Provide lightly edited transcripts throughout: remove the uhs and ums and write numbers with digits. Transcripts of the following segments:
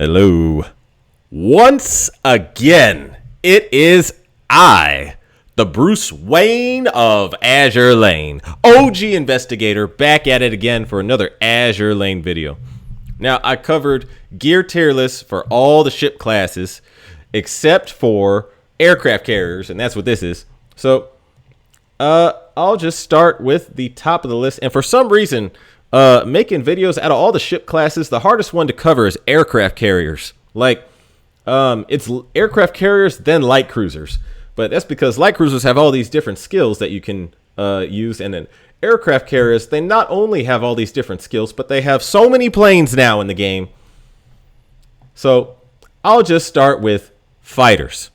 Hello. Once again, it is I, the Bruce Wayne of Azur Lane, OG investigator, back at it again for another Azur Lane video. Now, I covered gear tier lists for all the ship classes except for aircraft carriers, and that's what this is. So, I'll just start with the top of the list, and for some reason, making videos out of all the ship classes, the hardest one to cover is aircraft carriers. Like, it's aircraft carriers, then light cruisers. But that's because light cruisers have all these different skills that you can use. And then aircraft carriers, they not only have all these different skills, but they have so many planes now in the game. So I'll just start with fighters.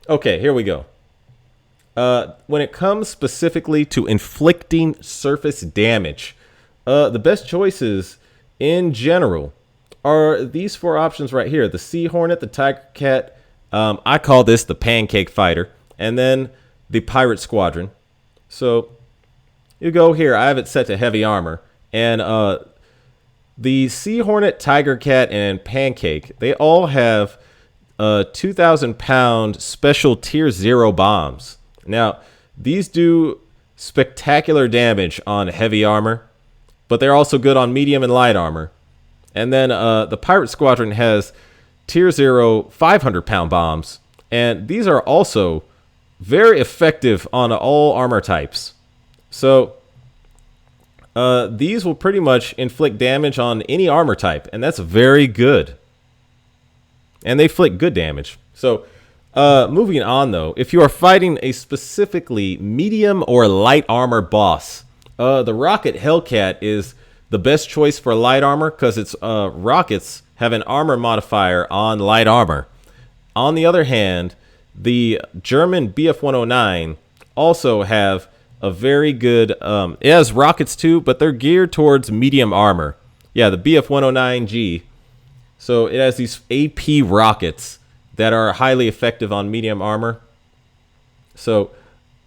Okay, here we go. When it comes specifically to inflicting surface damage, the best choices in general are these four options right here. The Sea Hornet, the Tiger Cat, I call this the Pancake Fighter, and then the Pirate Squadron. So you go here. I have it set to heavy armor. And the Sea Hornet, Tiger Cat, and Pancake, they all have 2,000-pound special Tier 0 bombs. Now, these do spectacular damage on heavy armor, but they're also good on medium and light armor. And then the Pirate Squadron has Tier 0 500-pound bombs, and these are also very effective on all armor types. So these will pretty much inflict damage on any armor type, and that's very good. And they inflict good damage. So moving on, though, if you are fighting a specifically medium or light armor boss, the Rocket Hellcat is the best choice for light armor because its rockets have an armor modifier on light armor. On the other hand, the German Bf-109 also have a very good, it has rockets too, but they're geared towards medium armor. Yeah, the Bf-109G. So it has these AP rockets that are highly effective on medium armor. So,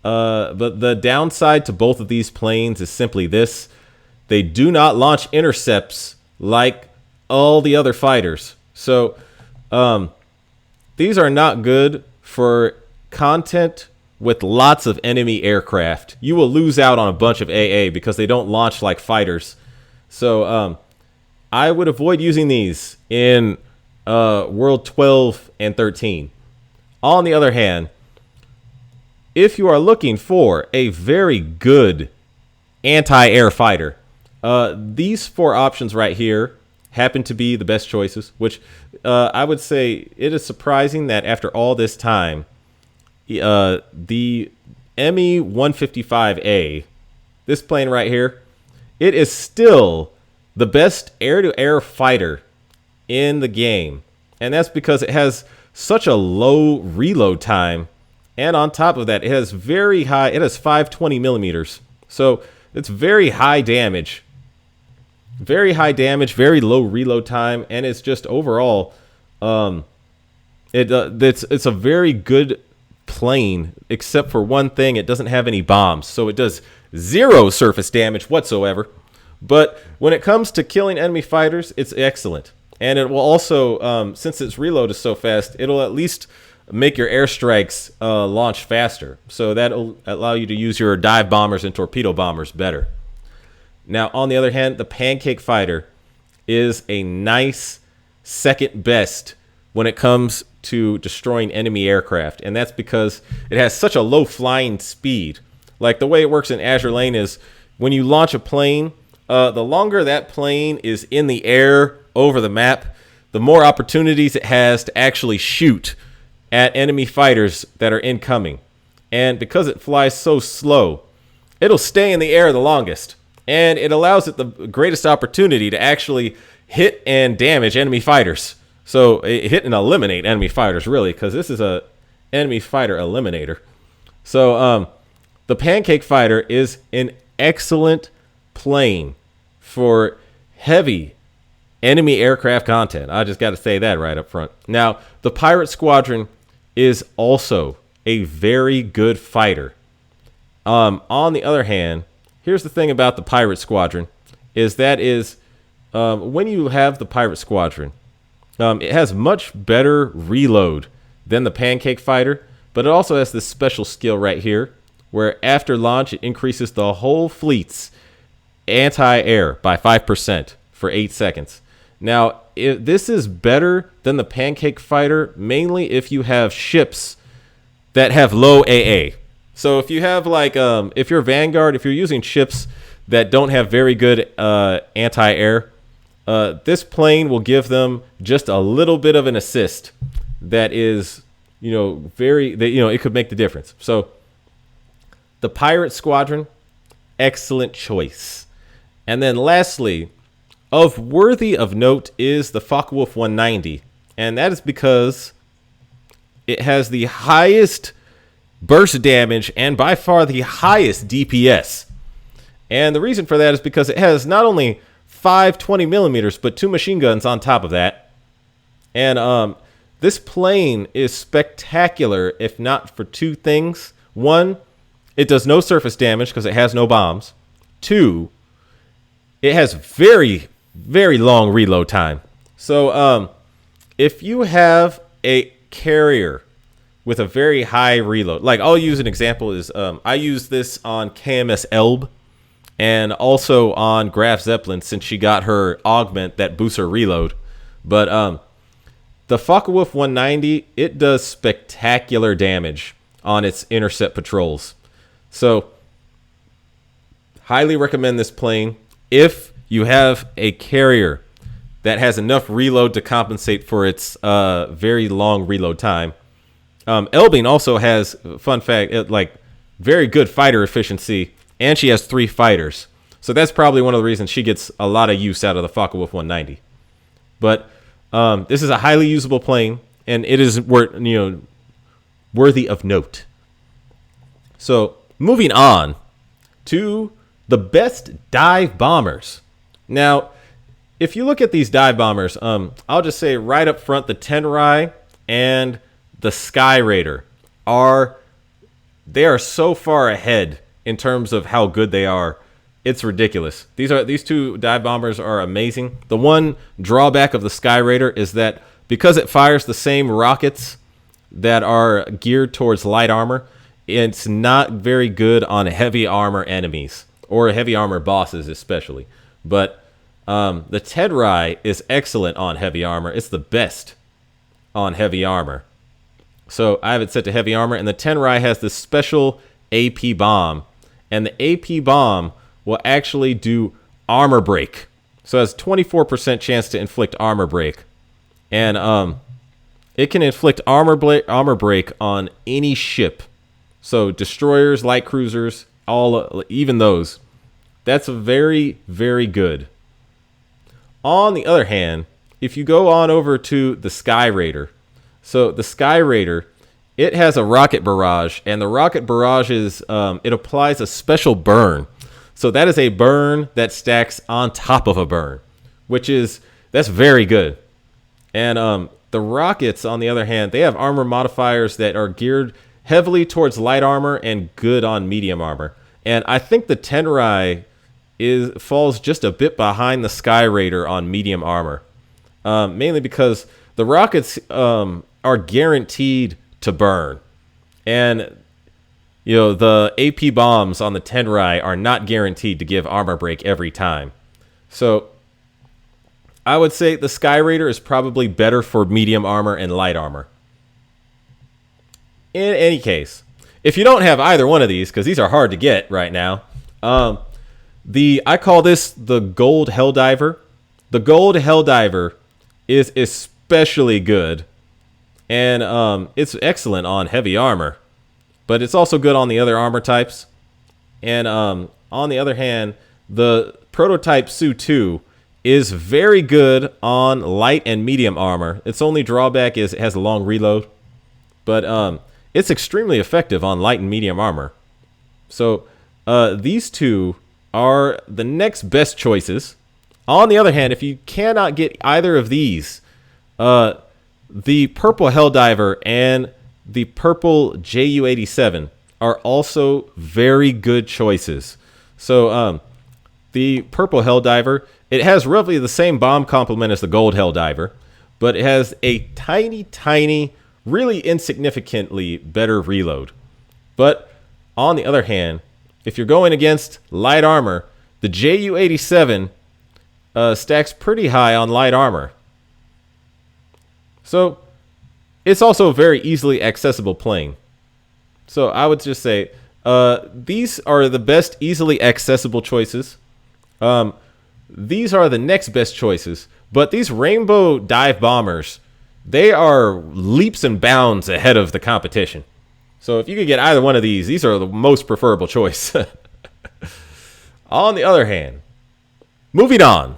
but the downside to both of these planes is simply this. They do not launch intercepts like all the other fighters. So these are not good for content with lots of enemy aircraft. You will lose out on a bunch of AA because they don't launch like fighters. So I would avoid using these in World 12 and 13. On the other hand, if you are looking for a very good anti-air fighter, these four options right here happen to be the best choices, which I would say it is surprising that after all this time, the ME-155A, this plane right here, it is still the best air-to-air fighter in the game. And that's because it has such a low reload time. And on top of that, it has very high, it has 520 millimeters. So it's very high damage. Very high damage, very low reload time, and it's just overall, it's a very good plane, except for one thing: it doesn't have any bombs, so it does 0 surface damage whatsoever. But when it comes to killing enemy fighters, it's excellent, and it will also, since its reload is so fast, it'll at least make your airstrikes launch faster. So that'll allow you to use your dive bombers and torpedo bombers better. Now, on the other hand, the Pancake Fighter is a nice second best when it comes to destroying enemy aircraft. And that's because it has such a low flying speed. Like, the way it works in Azur Lane is when you launch a plane, the longer that plane is in the air over the map, the more opportunities it has to actually shoot at enemy fighters that are incoming. And because it flies so slow, it'll stay in the air the longest. And it allows it the greatest opportunity to actually hit and damage enemy fighters. So hit and eliminate enemy fighters, really, because this is a enemy fighter eliminator. So the Pancake Fighter is an excellent plane for heavy enemy aircraft content. I just got to say that right up front. Now, the Pirate Squadron is also a very good fighter. On the other hand, here's the thing about the Pirate Squadron, is when you have the Pirate Squadron, It has much better reload than the Pancake Fighter, but it also has this special skill right here, where after launch, it increases the whole fleet's anti-air by 5% for 8 seconds. Now, this is better than the Pancake Fighter, mainly if you have ships that have low AA. So if you have like, if you're Vanguard, if you're using ships that don't have very good anti-air, this plane will give them just a little bit of an assist that is, it could make the difference. So the Pirate Squadron, excellent choice. And then lastly, worthy of note is the Focke-Wulf 190. And that is because it has the highest burst damage and by far the highest DPS. And the reason for that is because it has not only 5 20mm, but 2 machine guns on top of that. And this plane is spectacular, if not for 2 things. 1, it does no surface damage because it has no bombs. 2, it has very, very long reload time. So if you have a carrier with a very high reload, like I'll use an example is I use this on KMS Elbe and also on Graf Zeppelin since she got her augment that boosts her reload. But the Focke-Wulf 190, it does spectacular damage on its intercept patrols. So highly recommend this plane if you have a carrier that has enough reload to compensate for its very long reload time. Elbing also has, fun fact, very good fighter efficiency, and she has 3 fighters. So that's probably one of the reasons she gets a lot of use out of the Focke-Wulf 190. But this is a highly usable plane, and it is worthy of note. So moving on to the best dive bombers. Now, if you look at these dive bombers, I'll just say right up front, the Tenrai and the Sky Raider are so far ahead in terms of how good they are. It's ridiculous. These 2 dive bombers are amazing. The one drawback of the Sky Raider is that because it fires the same rockets that are geared towards light armor, it's not very good on heavy armor enemies or heavy armor bosses especially. But the Tenrai is excellent on heavy armor. It's the best on heavy armor. So I have it set to heavy armor, and the Tenrai has this special AP bomb, and the AP bomb will actually do armor break. So it has 24% chance to inflict armor break, and it can inflict armor break on any ship. So destroyers, light cruisers, even those. That's very, very good. On the other hand, if you go on over to the Sky Raider, so the Sky Raider, it has a rocket barrage, and the rocket barrage is, it applies a special burn. So that is a burn that stacks on top of a burn, that's very good. And the rockets, on the other hand, they have armor modifiers that are geared heavily towards light armor and good on medium armor. And I think the Tenrai falls just a bit behind the Sky Raider on medium armor, mainly because the rockets are guaranteed to burn, and the AP bombs on the Tenrai are not guaranteed to give armor break every time. So I would say the Sky Raider is probably better for medium armor and light armor. In any case, if you don't have either one of these, because these are hard to get right now, I call this the Gold Helldiver. The Gold Helldiver is especially good, and it's excellent on heavy armor, but it's also good on the other armor types. And on the other hand, the Prototype Su-2 is very good on light and medium armor. Its only drawback is it has a long reload, but it's extremely effective on light and medium armor. So these 2 are the next best choices. On the other hand, if you cannot get either of these, the Purple Helldiver and the Purple Ju-87 are also very good choices. So the Purple Helldiver, it has roughly the same bomb complement as the Gold Helldiver, but it has a tiny, really insignificantly better reload. But on the other hand, if you're going against light armor, the Ju-87 stacks pretty high on light armor. So it's also a very easily accessible plane. So I would just say these are the best easily accessible choices. These are the next best choices. But these Rainbow Dive Bombers, they are leaps and bounds ahead of the competition. So if you could get either one of these are the most preferable choice. On the other hand, moving on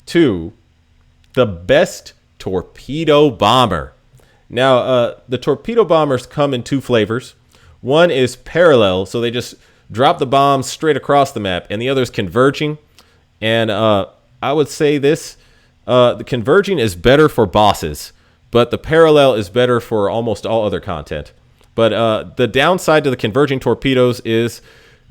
to the best torpedo bomber. Now, the torpedo bombers come in two flavors. One is parallel, so they just drop the bombs straight across the map, and the other is converging. And I would say this, the converging is better for bosses, but the parallel is better for almost all other content. But the downside to the converging torpedoes is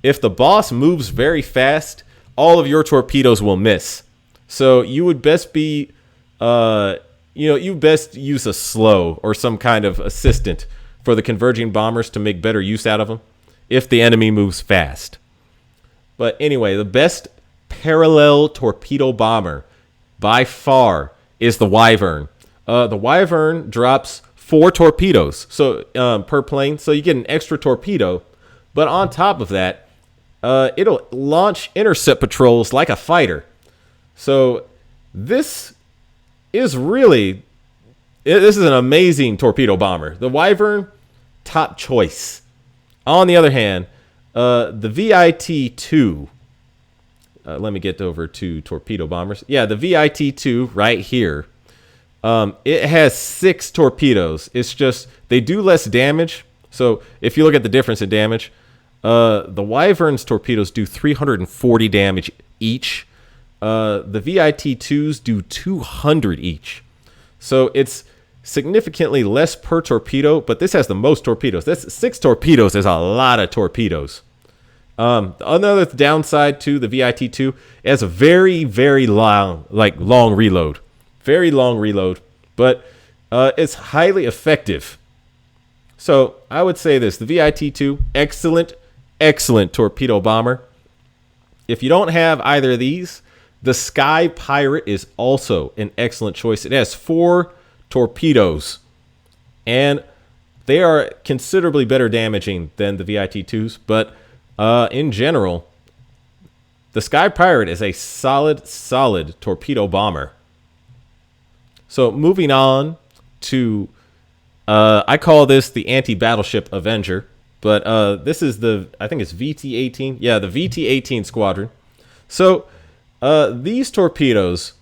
if the boss moves very fast, all of your torpedoes will miss. So you would best be, you best use a slow or some kind of assistant for the converging bombers to make better use out of them if the enemy moves fast. But anyway, the best parallel torpedo bomber by far is the Wyvern. The Wyvern drops 4 torpedoes per plane, so you get an extra torpedo. But on top of that, it'll launch intercept patrols like a fighter. So this is an amazing torpedo bomber. The Wyvern, top choice. On the other hand, the VIT-2. Let me get over to torpedo bombers. Yeah, the VIT-2 right here. It has 6 torpedoes. It's just they do less damage. So if you look at the difference in damage, the Wyvern's torpedoes do 340 damage each. The VIT-2s do 200 each. So it's significantly less per torpedo, but this has the most torpedoes. That's 6 torpedoes is a lot of torpedoes. Another downside to the VIT-2, it has a very long reload. Very long reload, but it's highly effective. So I would say this, the VIT-2, excellent torpedo bomber. If you don't have either of these, the Sky Pirate is also an excellent choice. It has 4 torpedoes, and they are considerably better damaging than the VIT-2s, but in general, the Sky Pirate is a solid torpedo bomber. So moving on to, I call this the anti-battleship Avenger, but this is I think it's VT-18. Yeah, the VT-18 squadron. So these torpedoes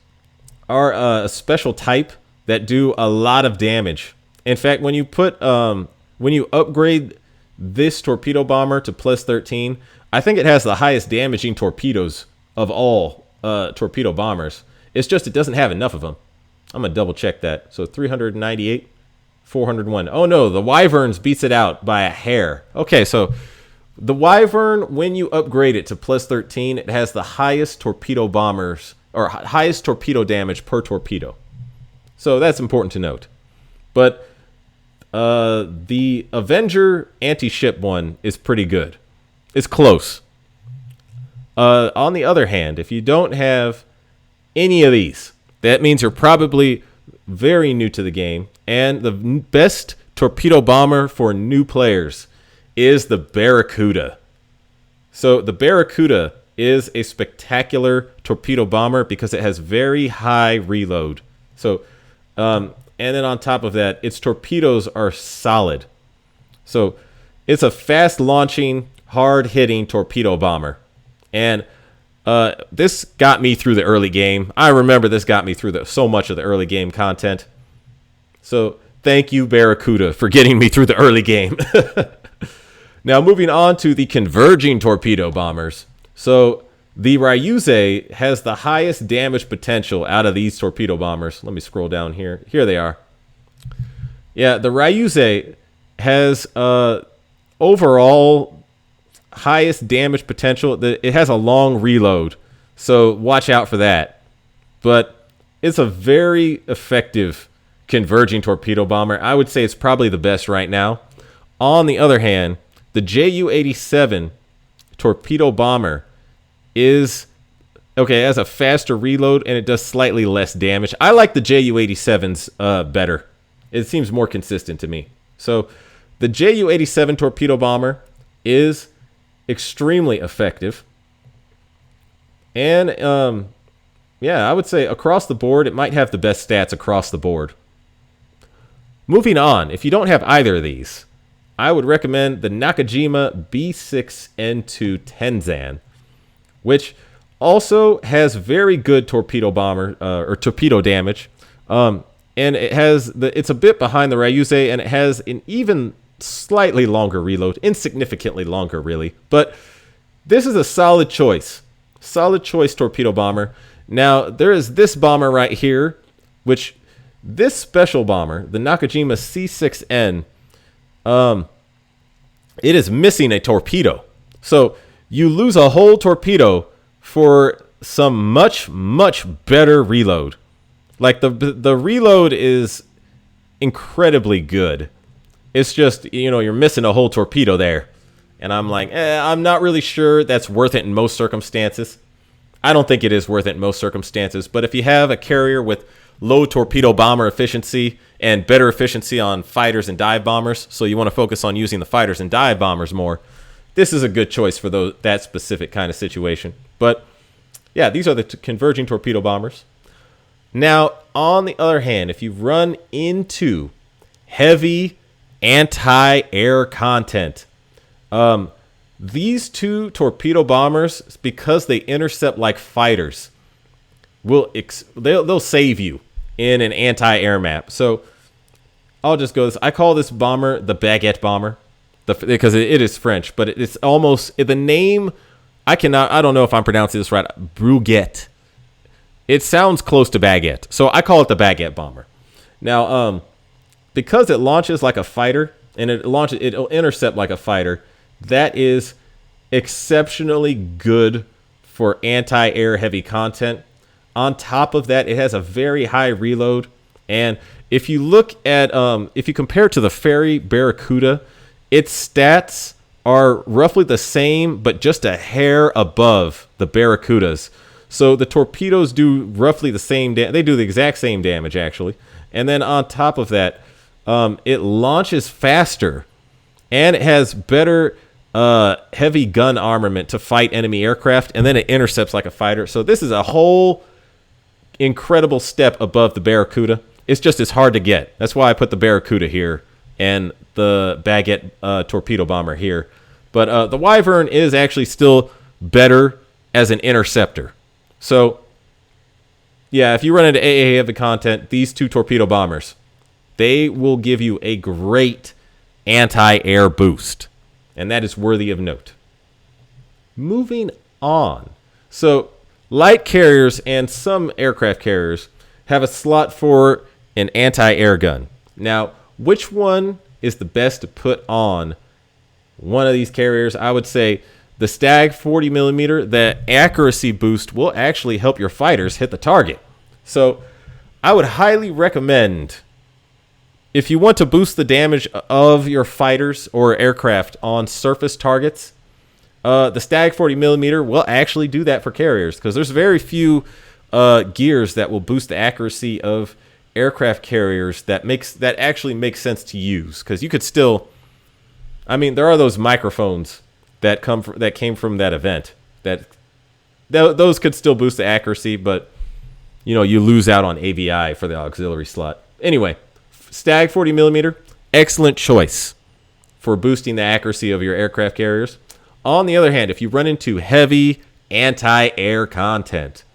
are a special type that do a lot of damage. In fact, when you upgrade this torpedo bomber to +13, I think it has the highest damaging torpedoes of all torpedo bombers. It's just it doesn't have enough of them. I'm going to double check that. So 398, 401. Oh no, the Wyverns beats it out by a hair. Okay, so the Wyvern, when you upgrade it to +13, it has the highest torpedo bombers, or highest torpedo damage per torpedo. So that's important to note. But the Avenger anti-ship one is pretty good. It's close. On the other hand, if you don't have any of these, that means you're probably very new to the game. And the best torpedo bomber for new players is the Barracuda. So the Barracuda is a spectacular torpedo bomber because it has very high reload. So, and then on top of that, its torpedoes are solid. So it's a fast launching, hard hitting torpedo bomber. And this got me through the early game. I remember this got me through so much of the early game content. So thank you, Barracuda, for getting me through the early game. Now moving on to the converging torpedo bombers. So the Ryuze has the highest damage potential out of these torpedo bombers. Let me scroll down here. Here they are. Yeah, the Ryuze has overall highest damage potential. It has a long reload, so watch out for that. But It's a very effective converging torpedo bomber. I would say it's probably the best right now. On the other hand, the Ju-87 torpedo bomber is okay. It has a faster reload and it does slightly less damage. I like the Ju-87's better. It seems more consistent to me. So the Ju-87 torpedo bomber is extremely effective. And yeah, I would say across the board, it might have the best stats across the board. Moving on, if you don't have either of these, I would recommend the Nakajima B6N2 Tenzan, which also has very good torpedo bomber or torpedo damage. And it has it's a bit behind the Ryusei, and it has an even slightly longer reload, insignificantly longer really. But this is a solid choice. Solid choice torpedo bomber. Now, there is this bomber right here, which this special bomber, the Nakajima C6N, it is missing a torpedo. So you lose a whole torpedo for some much, much better reload. Like the reload is incredibly good. It's just, you know, you're missing a whole torpedo there. And I'm like, I'm not really sure that's worth it in most circumstances. I don't think it is worth it in most circumstances. But if you have a carrier with low torpedo bomber efficiency and better efficiency on fighters and dive bombers, so you want to focus on using the fighters and dive bombers more, this is a good choice for that specific kind of situation. But yeah, these are the converging torpedo bombers. Now, on the other hand, if you run into heavy anti-air content, these two torpedo bombers, because they intercept like fighters, they'll save you in an anti-air map. So I'll just go this. I call this bomber the Baguette Bomber, because it is French, but it's almost the name. I don't know if I'm pronouncing this right. Baguette. It sounds close to baguette, so I call it the Baguette Bomber. Now, because it launches like a fighter and it'll intercept like a fighter, that is exceptionally good for anti-air heavy content. On top of that, it has a very high reload. And if you look at, if you compare it to the Ferry Barracuda, its stats are roughly the same, but just a hair above the Barracuda's. So the torpedoes do roughly the same they do the exact same damage, actually. And then on top of that, it launches faster, and it has better heavy gun armament to fight enemy aircraft, and then it intercepts like a fighter. So this is a whole incredible step above the Barracuda. It's just as hard to get. That's why I put the Barracuda here and the Baguette torpedo bomber here. But the Wyvern is actually still better as an interceptor. So yeah, if you run into AA heavy content, these two torpedo bombers, they will give you a great anti-air boost. And that is worthy of note. Moving on. So light carriers and some aircraft carriers have a slot for an anti-air gun. Now, which one is the best to put on one of these carriers? I would say the Stag 40mm, the accuracy boost will actually help your fighters hit the target. So I would highly recommend, if you want to boost the damage of your fighters or aircraft on surface targets, the Stag 40mm will actually do that for carriers, because there's very few gears that will boost the accuracy of aircraft carriers that actually makes sense to use. Because you could still, I mean, there are those microphones that came from that event those could still boost the accuracy, but you know, you lose out on AVI for the auxiliary slot. Anyway, Stag 40mm, excellent choice for boosting the accuracy of your aircraft carriers. On the other hand, if you run into heavy anti-air content,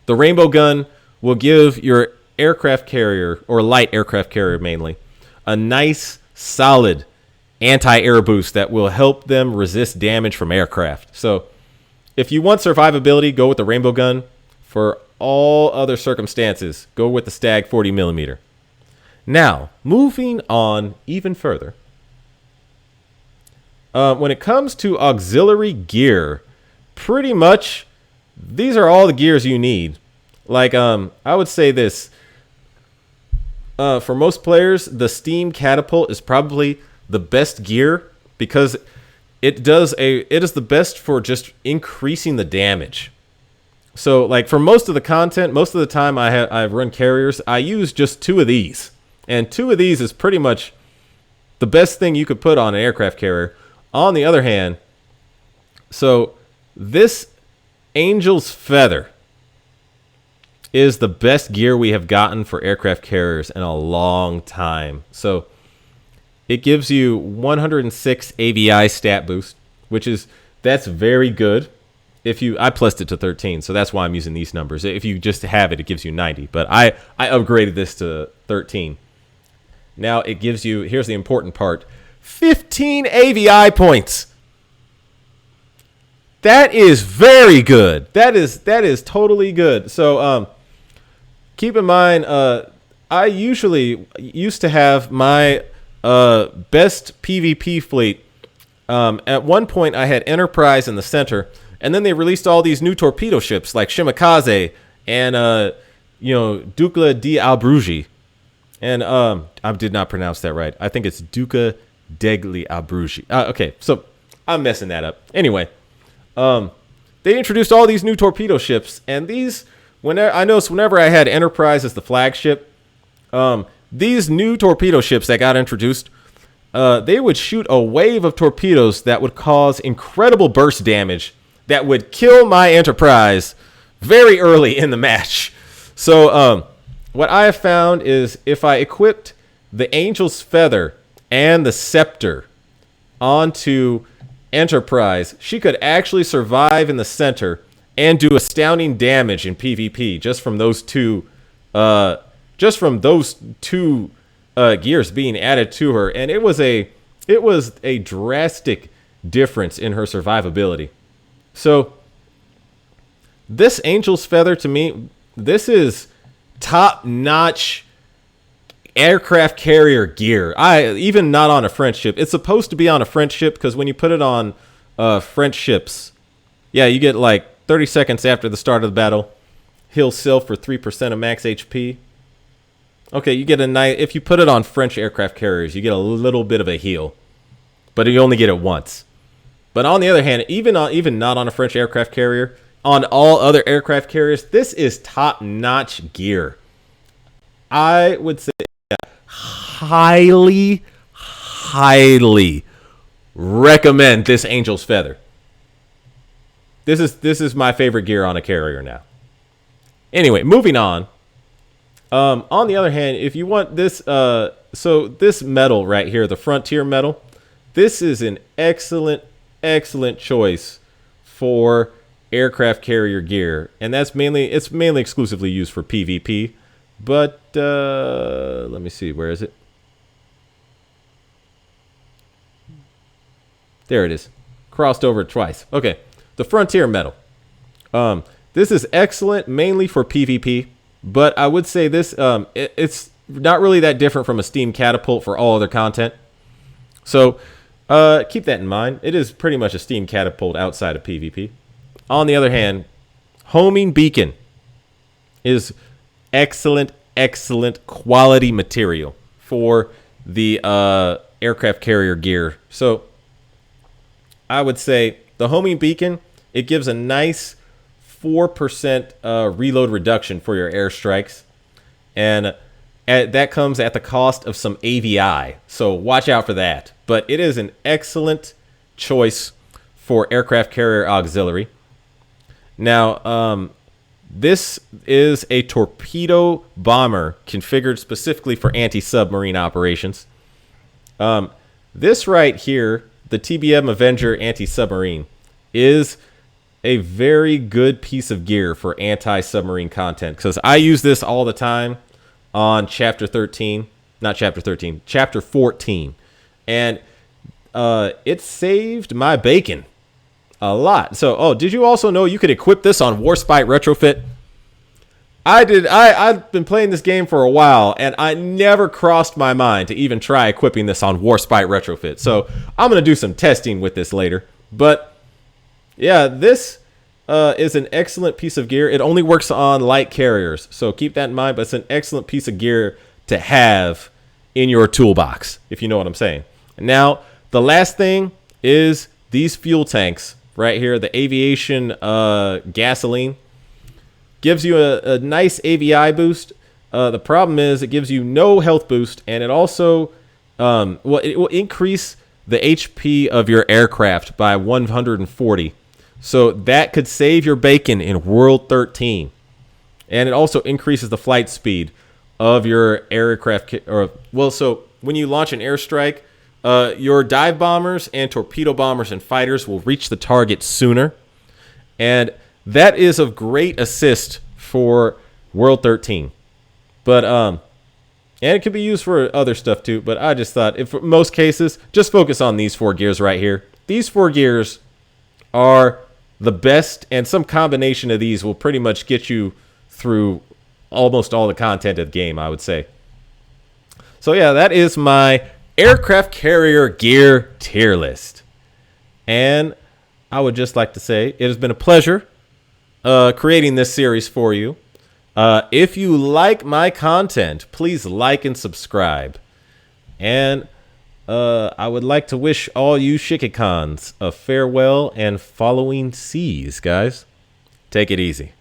the Rainbow Gun will give your aircraft carrier, or light aircraft carrier mainly, a nice, solid anti-air boost that will help them resist damage from aircraft. So if you want survivability, go with the Rainbow Gun. For all other circumstances, go with the Stag 40mm. Now, moving on even further, when it comes to auxiliary gear, pretty much these are all the gears you need. Like, I would say this. For most players, the steam catapult is probably the best gear because it is the best for just increasing the damage. So, like, for most of the content, most of the time I run carriers, I use just 2 of these. And 2 of these is pretty much the best thing you could put on an aircraft carrier. On the other hand, so this Angel's Feather is the best gear we have gotten for aircraft carriers in a long time. So it gives you 106 AVI stat boost, that's very good. I plussed it to 13, so that's why I'm using these numbers. If you just have it, it gives you 90. But I upgraded this to 13. Now it gives you, here's the important part, 15 AVI points. That is very good. That is totally good. So keep in mind, I usually used to have my best PvP fleet. At one point, I had Enterprise in the center, and then they released all these new torpedo ships like Shimakaze and Duca di Abruzzi. And I did not pronounce that right. I think it's Duca degli Abruzzi. Okay, so I'm messing that up. Anyway. They introduced all these new torpedo ships, and I noticed whenever I had Enterprise as the flagship, these new torpedo ships that got introduced, they would shoot a wave of torpedoes that would cause incredible burst damage that would kill my Enterprise very early in the match. So, what I have found is if I equipped the Angel's Feather and the Scepter onto Enterprise, she could actually survive in the center and do astounding damage in PvP just from those two gears being added to her, and it was a drastic difference in her survivability. So this Angel's Feather, to me, this is top-notch aircraft carrier gear. Even not on a French ship. It's supposed to be on a French ship because when you put it on French ships, you get like 30 seconds after the start of the battle, heal self for 3% of max HP. Okay, you get if you put it on French aircraft carriers, you get a little bit of a heal, but you only get it once. But on the other hand, even not on a French aircraft carrier, on all other aircraft carriers, this is top-notch gear. I would say highly recommend this Angel's Feather. This is my favorite gear on a carrier now. Anyway, moving on. On the other hand, if you want this, so this medal right here, the Frontier medal, this is an excellent choice for aircraft carrier gear, and it's mainly exclusively used for PvP. But let me see, where is it? There it is. Crossed over twice. Okay, the Frontier medal. This is excellent mainly for PvP, but I would say this it's not really that different from a steam catapult for all other content. So keep that in mind. It is pretty much a steam catapult outside of PvP. On the other hand, homing beacon is excellent quality material for the aircraft carrier gear. So I would say the homing beacon, it gives a nice 4% reload reduction for your airstrikes, and that comes at the cost of some AVI, so watch out for that. But it is an excellent choice for aircraft carrier auxiliary. Now, this is a torpedo bomber configured specifically for anti-submarine operations. This right here, the TBM Avenger anti-submarine, is a very good piece of gear for anti-submarine content, because I use this all the time on Chapter 13. Not Chapter 13, Chapter 14. And it saved my bacon a lot. So, did you also know you could equip this on Warspite Retrofit? I did. I've been playing this game for a while, and I never crossed my mind to even try equipping this on Warspite Retrofit. So I'm going to do some testing with this later. But yeah, this is an excellent piece of gear. It only works on light carriers, so keep that in mind. But it's an excellent piece of gear to have in your toolbox, if you know what I'm saying. Now, the last thing is these fuel tanks right here. The aviation gasoline gives you a nice AVI boost. The problem is it gives you no health boost, and it also it will increase the HP of your aircraft by 140. So that could save your bacon in World 13. And it also increases the flight speed of your aircraft. So when you launch an airstrike, your dive bombers and torpedo bombers and fighters will reach the target sooner. And that is of great assist for World 13. But and it can be used for other stuff too. But I just thought, if for most cases, just focus on these 4 gears right here. These 4 gears are the best, and some combination of these will pretty much get you through almost all the content of the game, I would say. So yeah, that is my aircraft carrier gear tier list. And I would just like to say it has been a pleasure creating this series for you. If you like my content, please like and subscribe. And I would like to wish all you Shikikons a farewell and following seas, guys. Take it easy.